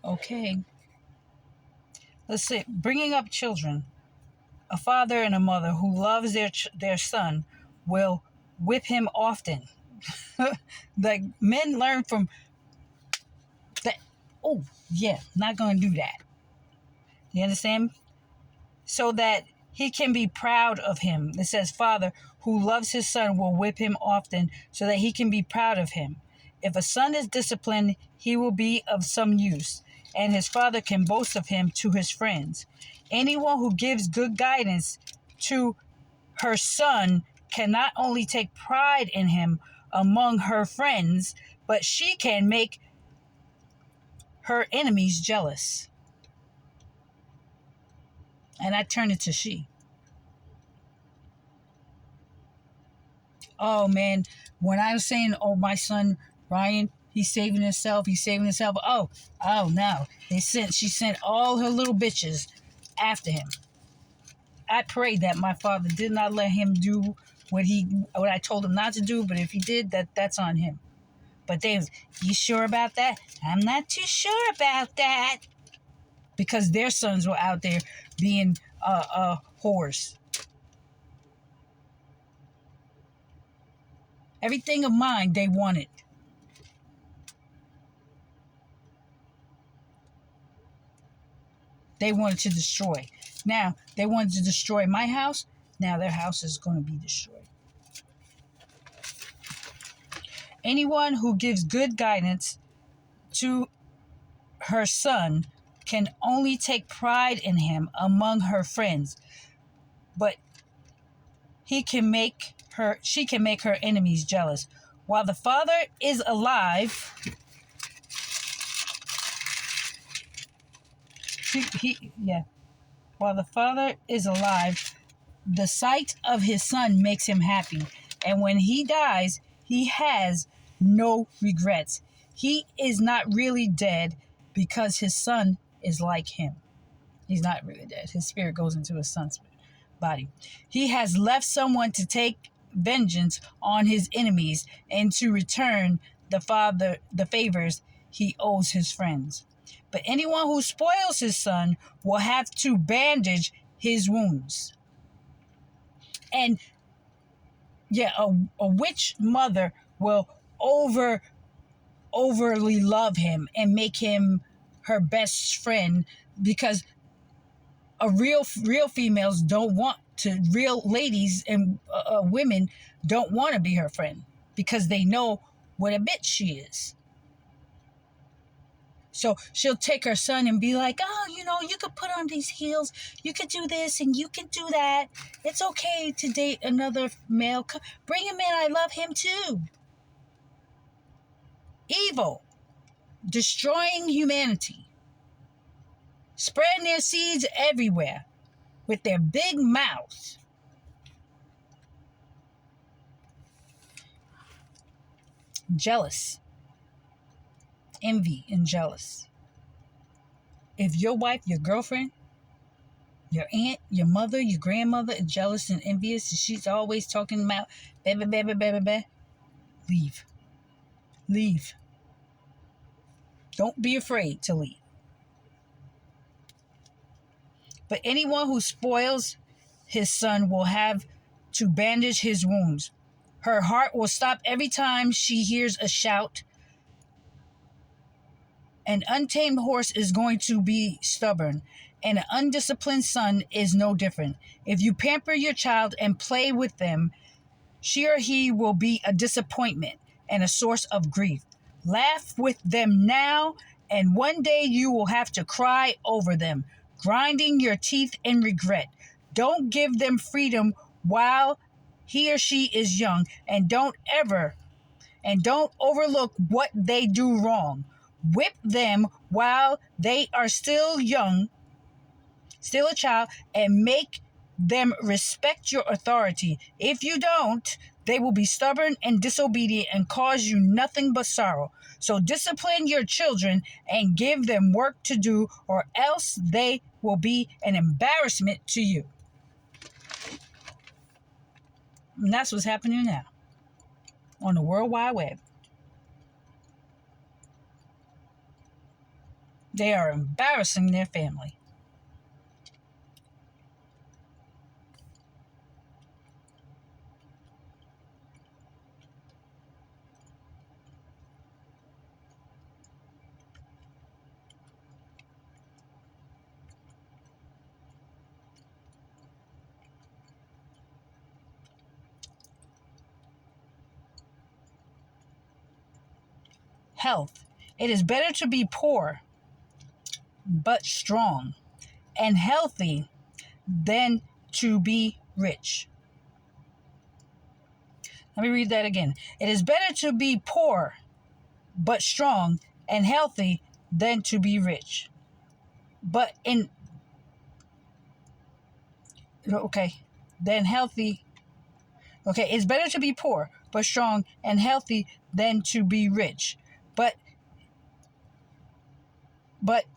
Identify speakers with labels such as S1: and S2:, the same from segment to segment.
S1: Okay, let's see. Bringing up children. A father and a mother who loves their son will whip him often. Like men learn from that. Oh, yeah, not going to do that. You understand? So that he can be proud of him. It says, Father who loves his son will whip him often so that he can be proud of him. If a son is disciplined, he will be of some use, and his father can boast of him to his friends. Anyone who gives good guidance to her son can not only take pride in him among her friends, but she can make her enemies jealous. And I turn it to she. Oh man, when I was saying, oh, my son Ryan, he's saving himself, he's saving himself. Oh no. She sent all her little bitches after him. I prayed that my father did not let him do what I told him not to do, but if he did, that's on him. But they was, you sure about that? I'm not too sure about that. Because their sons were out there being whores. Everything of mine they wanted. They wanted to destroy. Now, they wanted to destroy my house. Now their house is going to be destroyed. Anyone who gives good guidance to her son can only take pride in him among her friends, but she can make her enemies jealous. While the father is alive, while the father is alive, the sight of his son makes him happy. And when he dies, he has no regrets. He is not really dead because his son is like him. He's not really dead. His spirit goes into his son's body. He has left someone to take vengeance on his enemies and to return the favors he owes his friends. But anyone who spoils his son will have to bandage his wounds. And yeah, a witch mother will overly love him and make him her best friend, because a real females don't want to, real ladies and women don't want to be her friend because they know what a bitch she is. So she'll take her son and be like, oh, you could put on these heels, you could do this and you can do that. It's okay to date another male. Bring him in, I love him too. Evil, destroying humanity, spreading their seeds everywhere with their big mouths. Jealous, envy, and jealous. If your wife, your girlfriend, your aunt, your mother, your grandmother is jealous and envious, and she's always talking about baby, baby, baby, baby, leave. Leave. Don't be afraid to leave. But anyone who spoils his son will have to bandage his wounds. Her heart will stop every time she hears a shout. An untamed horse is going to be stubborn, and an undisciplined son is no different. If you pamper your child and play with them, she or he will be a disappointment and a source of grief. Laugh with them now, and one day you will have to cry over them, grinding your teeth in regret. Don't give them freedom while he or she is young, and don't overlook what they do wrong. Whip them while they are still young, still a child, and make them respect your authority. If you don't, they will be stubborn and disobedient and cause you nothing but sorrow. So discipline your children and give them work to do, or else they will be an embarrassment to you. And that's what's happening now on the World Wide Web. They are embarrassing their family. Health. It is better to be poor but strong and healthy than to be rich. Let me read that again. It is better to be poor but strong and healthy than to be rich. But in okay, then healthy. Okay, it's better to be poor but strong and healthy than to be rich, but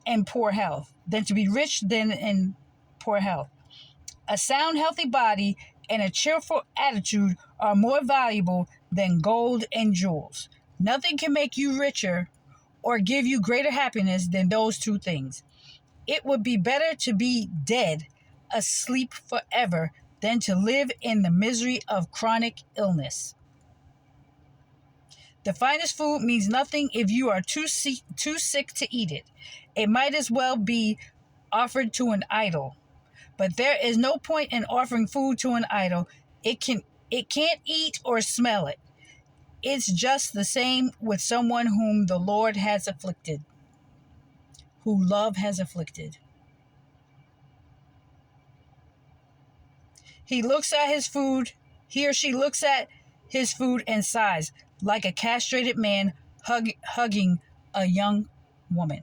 S1: in poor health, than to be rich than in poor health. A sound, healthy body and a cheerful attitude are more valuable than gold and jewels. Nothing can make you richer or give you greater happiness than those two things. It would be better to be dead, asleep forever, than to live in the misery of chronic illness. The finest food means nothing if you are too sick to eat it. It might as well be offered to an idol. But there is no point in offering food to an idol. It can't eat or smell it. It's just the same with someone whom the Lord has afflicted, who love has afflicted. He looks at his food, he or she looks at his food and sighs like a castrated man hugging a young woman.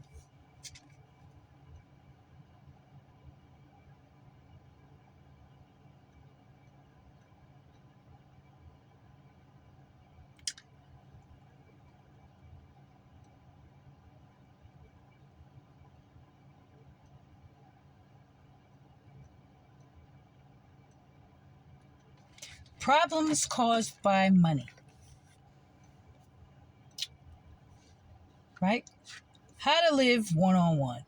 S1: Problems caused by money, right? How to live 101.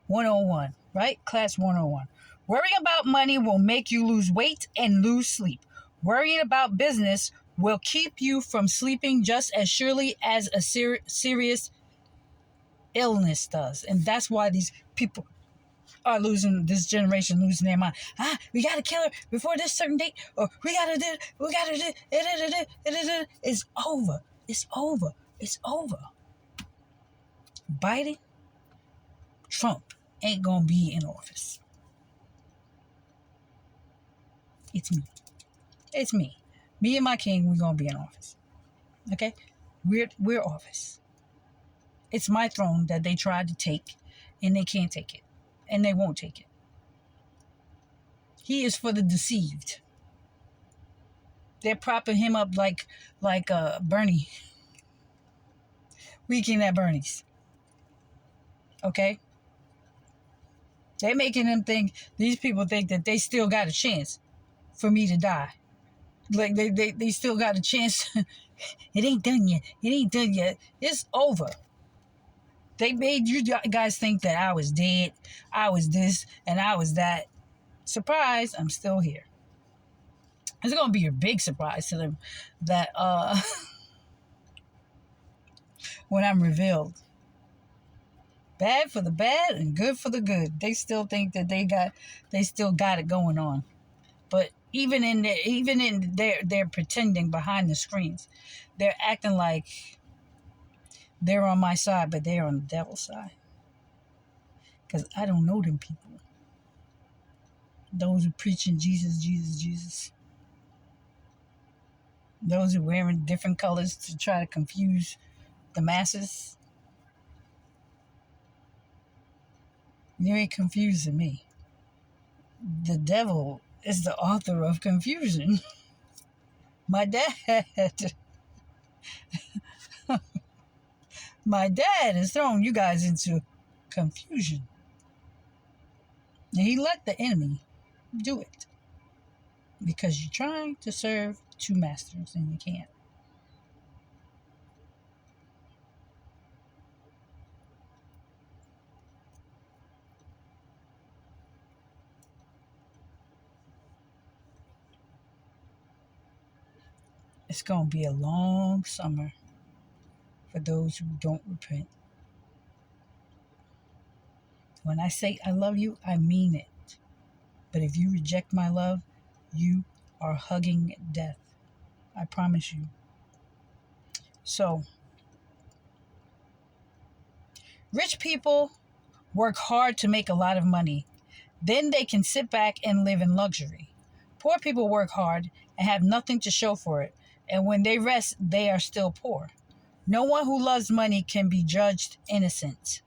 S1: 101, right? Class 101. Worrying about money will make you lose weight and lose sleep. Worrying about business will keep you from sleeping just as surely as a serious illness does. And that's why these people are losing, this generation losing their mind. We gotta kill her before this certain date, or we gotta do it. It's over. It's over. It's over. Biden, Trump ain't gonna be in office. It's me. It's me. Me and my king, we're gonna be in office. Okay? We're office. It's my throne that they tried to take, and they can't take it. And they won't take it. He is for the deceived. They're propping him up like Bernie. Weekend at Bernie's. Okay? They're making them think, these people think that they still got a chance for me to die. Like they still got a chance. It ain't done yet. It ain't done yet. It's over. They made you guys think that I was dead, I was this, and I was that. Surprise, I'm still here. It's going to be a big surprise to them that when I'm revealed. Bad for the bad and good for the good. They still think that they still got it going on. But even in they're pretending behind the screens. They're acting like they're on my side, but they're on the devil's side. Because I don't know them people. Those who preaching Jesus, Jesus, Jesus. Those who wearing different colors to try to confuse the masses. You ain't confusing me. The devil is the author of confusion. My dad has thrown you guys into confusion. And he let the enemy do it. Because you're trying to serve two masters and you can't. It's going to be a long summer for those who don't repent. When I say I love you, I mean it. But if you reject my love, you are hugging death. I promise you. So, rich people work hard to make a lot of money. Then they can sit back and live in luxury. Poor people work hard and have nothing to show for it. And when they rest, they are still poor. No one who loves money can be judged innocent.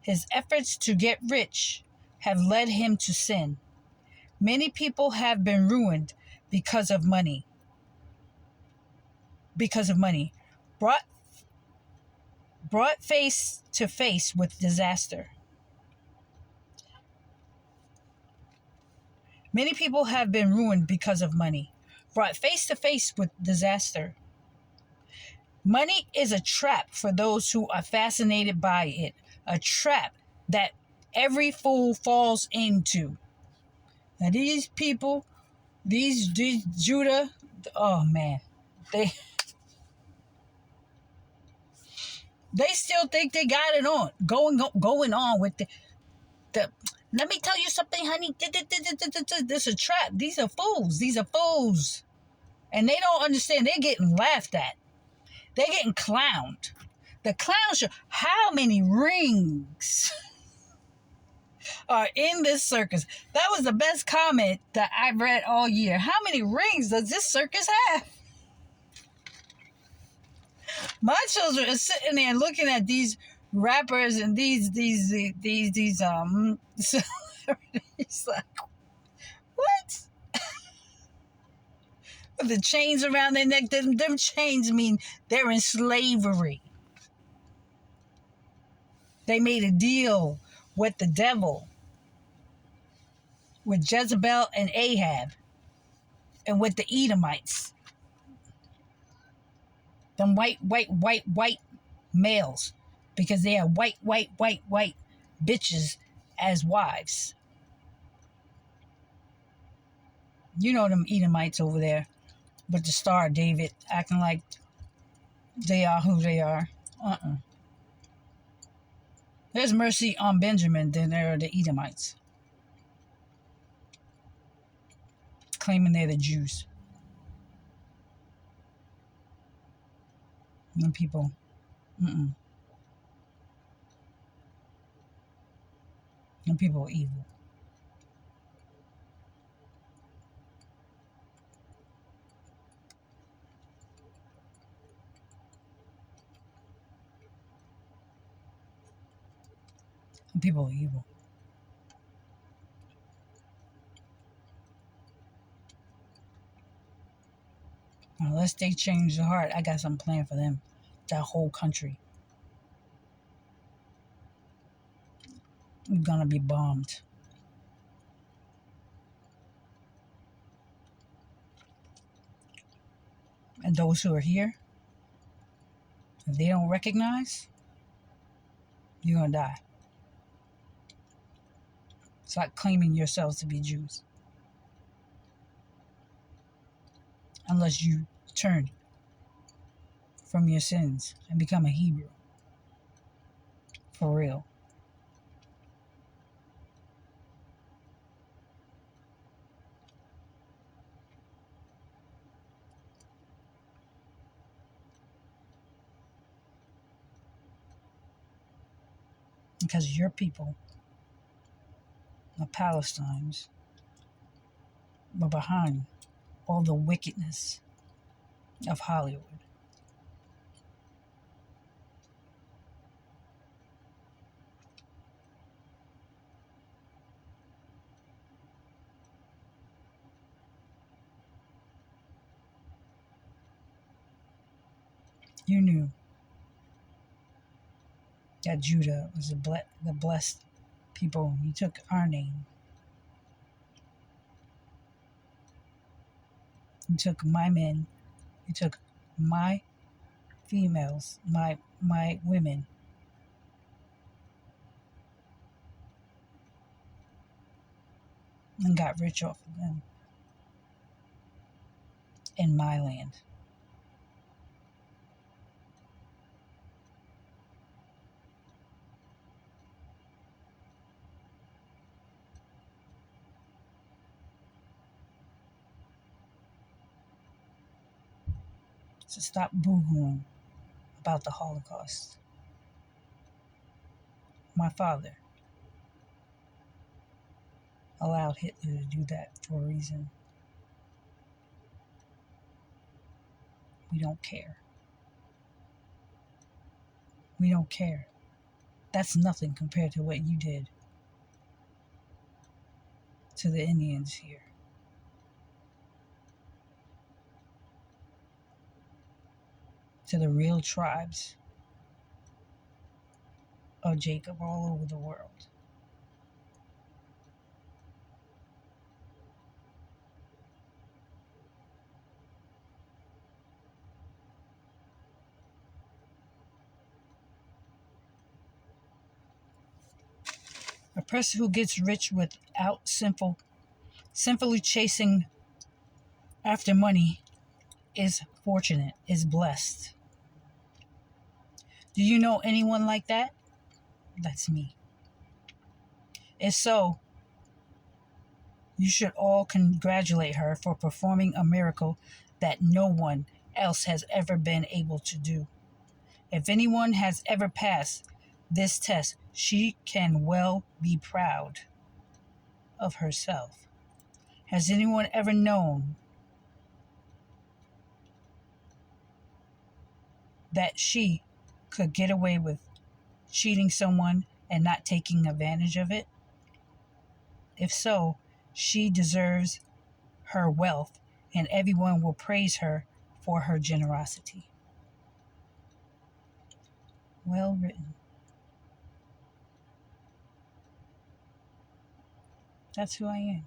S1: His efforts to get rich have led him to sin. Many people have been ruined because of money. Because of money. Brought face to face with disaster. Many people have been ruined because of money. Brought face to face with disaster. Money is a trap for those who are fascinated by it. A trap that every fool falls into. Now these people, these Judah, oh man, they still think they got it on, going on with the. Let me tell you something, honey. This is a trap. These are fools. These are fools, and they don't understand. They're getting laughed at. They're getting clowned. The clown show. How many rings are in this circus? That was the best comment that I've read all year. How many rings does this circus have? My children are sitting there looking at these rappers and these celebrities like, what? With the chains around their neck, them chains mean they're in slavery. They made a deal with the devil, with Jezebel and Ahab, and with the Edomites. Them white males, because they have white bitches as wives. You know them Edomites over there with the Star of David acting like they are who they are. There's mercy on Benjamin, then there are the Edomites, claiming they're the Jews. And people, and people are evil. And people are evil. Unless they change their heart, I got some plan for them. That whole country. We're gonna be bombed. And those who are here, if they don't recognize, you're gonna die. Stop claiming yourselves to be Jews. Unless you turn from your sins and become a Hebrew. For real. Because your people, the Palestinians, were behind all the wickedness of Hollywood. You knew that Judah was the blessed people. You took our name. You took my men. You took my females, my women. And got rich off of them in my land. So stop boo-hooing about the Holocaust. My father allowed Hitler to do that for a reason. We don't care. We don't care. That's nothing compared to what you did to the Indians here. To the real tribes of Jacob all over the world. A person who gets rich without sinfully chasing after money is fortunate, is blessed. Do you know anyone like that? That's me. If so, you should all congratulate her for performing a miracle that no one else has ever been able to do. If anyone has ever passed this test, she can well be proud of herself. Has anyone ever known that she could get away with cheating someone and not taking advantage of it? If so, she deserves her wealth, and everyone will praise her for her generosity. Well written. That's who I am.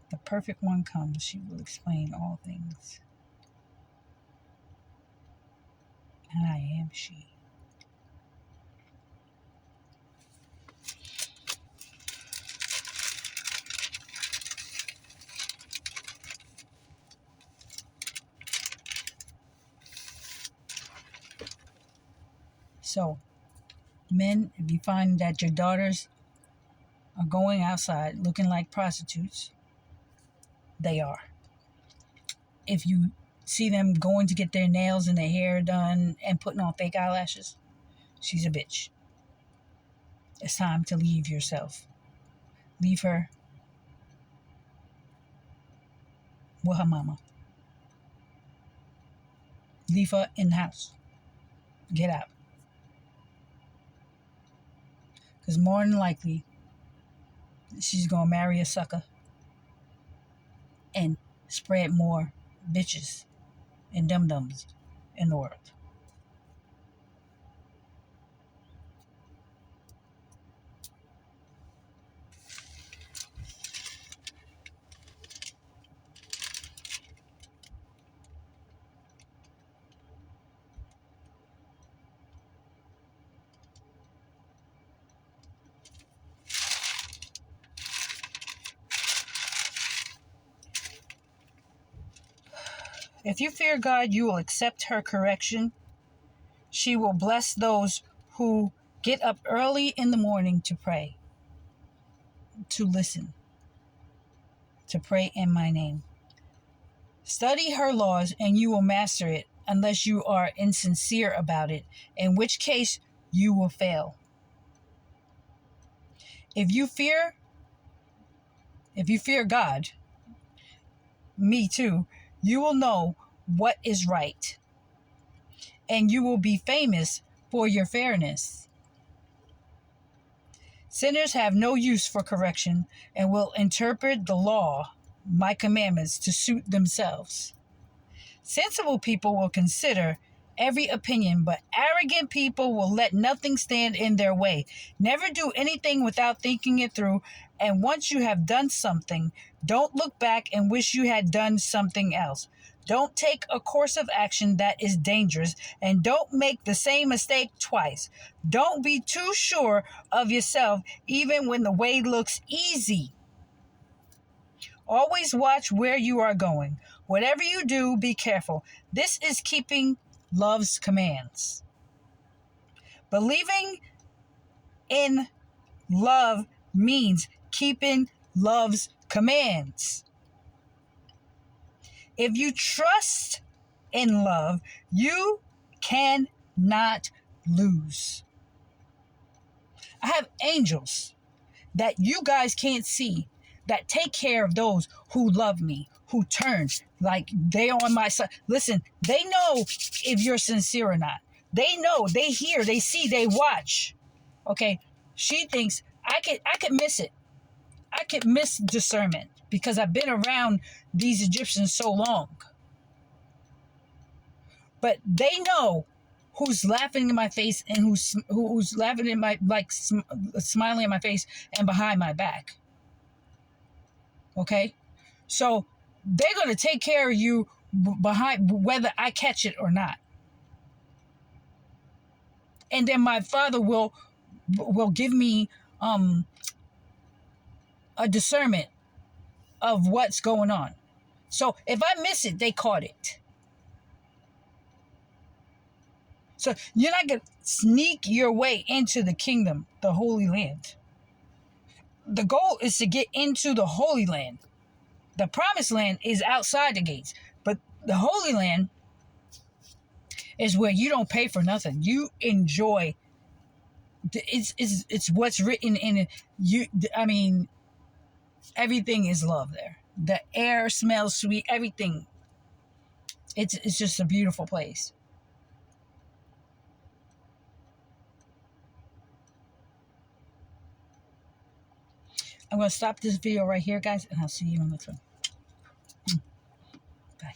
S1: The perfect one comes, she will explain all things. And I am she. So, men, if you find that your daughters are going outside looking like prostitutes, they are. If you see them going to get their nails and their hair done and putting on fake eyelashes, she's a bitch. It's time to leave yourself. Leave her with her mama. Leave her in the house. Get out. Because more than likely, she's going to marry a sucker and spread more bitches and dum-dums in the world. If you fear God, you will accept her correction. She will bless those who get up early in the morning to pray, to listen, to pray in my name. Study her laws and you will master it, unless you are insincere about it, in which case you will fail. If you fear God, me too, you will know what is right, and you will be famous for your fairness. Sinners have no use for correction and will interpret the law, my commandments, to suit themselves. Sensible people will consider every opinion, but arrogant people will let nothing stand in their way. Never do anything without thinking it through, and once you have done something, don't look back and wish you had done something else. Don't take a course of action that is dangerous, and don't make the same mistake twice. Don't be too sure of yourself, even when the way looks easy. Always watch where you are going. Whatever you do, be careful. This is keeping love's commands. Believing in love means keeping love's commands. If you trust in love, you cannot lose. I have angels that you guys can't see that take care of those who love me, who turn like they're on my side. Listen, they know if you're sincere or not. They know, they hear, they see, they watch. Okay, she thinks I could miss it. I could miss discernment because I've been around these Egyptians so long. But they know who's laughing in my face and who's laughing in my, like, smiling in my face and behind my back. Okay, so they're gonna take care of you behind, whether I catch it or not. And then my Father will give me a discernment of what's going on. So if I miss it, they caught it. So you're not gonna sneak your way into the kingdom, the Holy Land. The goal is to get into the Holy Land. The Promised Land is outside the gates, but the Holy Land is where you don't pay for nothing. You enjoy. It's what's written in it. I mean, everything is love there. The air smells sweet. Everything. It's just a beautiful place. I'm going to stop this video right here, guys, and I'll see you on the next one. Bye.